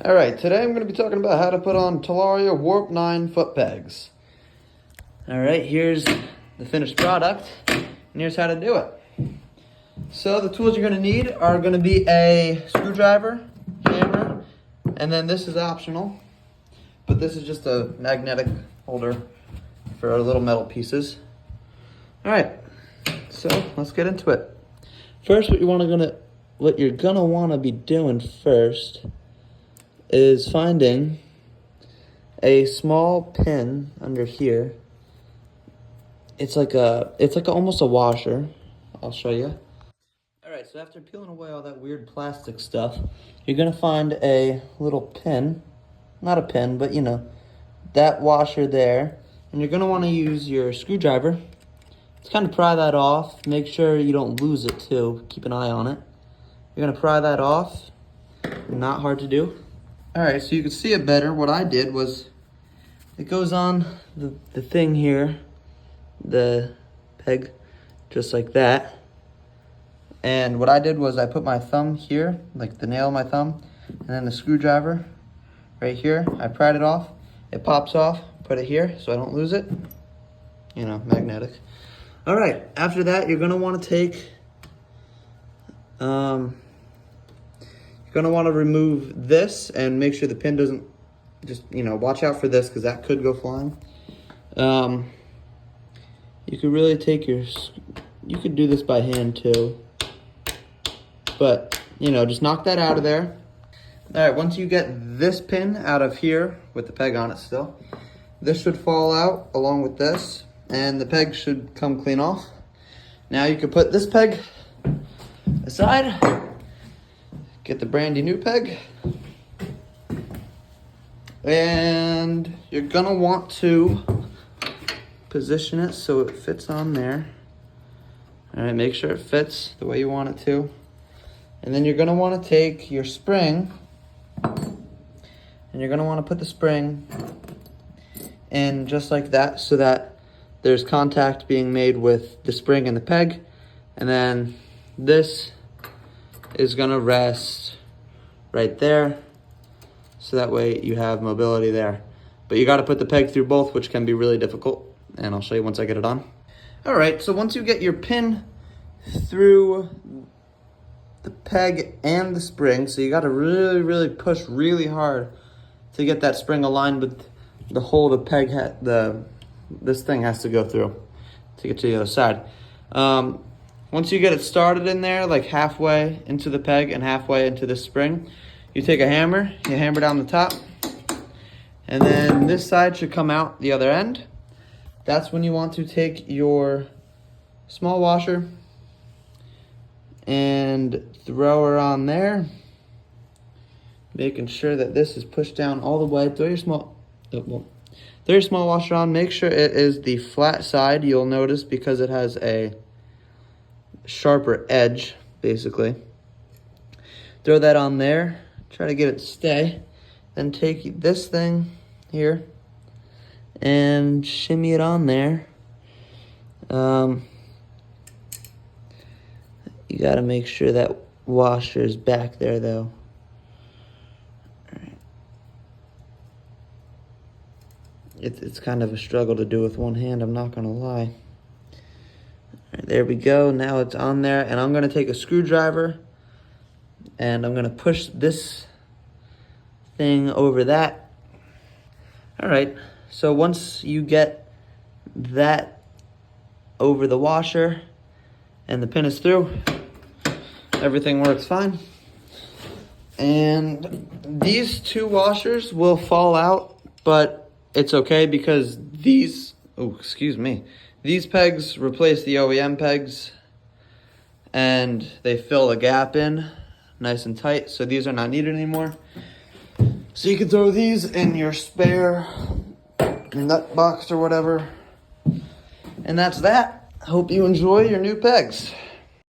All right, today I'm going to be talking about how to put on Talaria Warp 9 foot pegs. All right, here's the finished product, and here's how to do it. So the tools you're going to need are going to be a screwdriver, hammer, and then this is optional, but this is just a magnetic holder for our little metal pieces. All right, so let's get into it. First, what you're gonna want to be doing first is finding a small pin under here. It's like almost a washer. I'll show you. All right, so after peeling away all that weird plastic stuff, you're gonna find a little pin, not a pin, but you know, that washer there, and you're gonna want to use your screwdriver to kind of pry that off. Make sure you don't lose it too. Keep an eye on it. You're gonna pry that off. Not hard to do. All right, so you can see it better. What I did was, it goes on the thing here, the peg, just like that. And what I did was I put my thumb here, like the nail of my thumb, and then the screwdriver right here. I pried it off. It pops off. Put it here so I don't lose it. You know, magnetic. All right, after that, you're gonna want to take, you're gonna want to remove this and make sure the pin doesn't, just, you know, watch out for this because that could go flying. You could really take you could do this by hand too, but you know, just knock that out of there. All right, once you get this pin out of here with the peg on it still, this should fall out along with this, and the peg should come clean off. Now you can put this peg aside, get the brandy new peg, and you're gonna want to position it so it fits on there. All right, make sure it fits the way you want it to. And then you're gonna wanna take your spring, and you're gonna wanna put the spring in just like that so that there's contact being made with the spring and the peg. And then this is gonna rest right there, so that way you have mobility there. But you gotta put the peg through both, which can be really difficult, and I'll show you once I get it on. All right, so once you get your pin through the peg and the spring, so you gotta really push really hard to get that spring aligned with the hole the peg this thing has to go through to get to the other side. Once you get it started in there, like halfway into the peg and halfway into the spring, you take a hammer, you hammer down the top, and then this side should come out the other end. That's when you want to take your small washer and throw her on there, making sure that this is pushed down all the way. Throw your small washer on. Make sure it is the flat side, you'll notice, because it has a sharper edge, basically. Throw that on there. Try to get it to stay. Then take this thing here and shimmy it on there. You got to make sure that washer is back there, though. It's kind of a struggle to do with one hand, I'm not gonna lie. All right, there we go, now it's on there, and I'm gonna take a screwdriver and I'm gonna push this thing over that. All right, so once you get that over the washer and the pin is through, everything works fine. And these two washers will fall out, but it's okay because these pegs replace the OEM pegs, and they fill the gap in nice and tight, so these are not needed anymore. So you can throw these in your spare nut box or whatever. And that's that. Hope you enjoy your new pegs.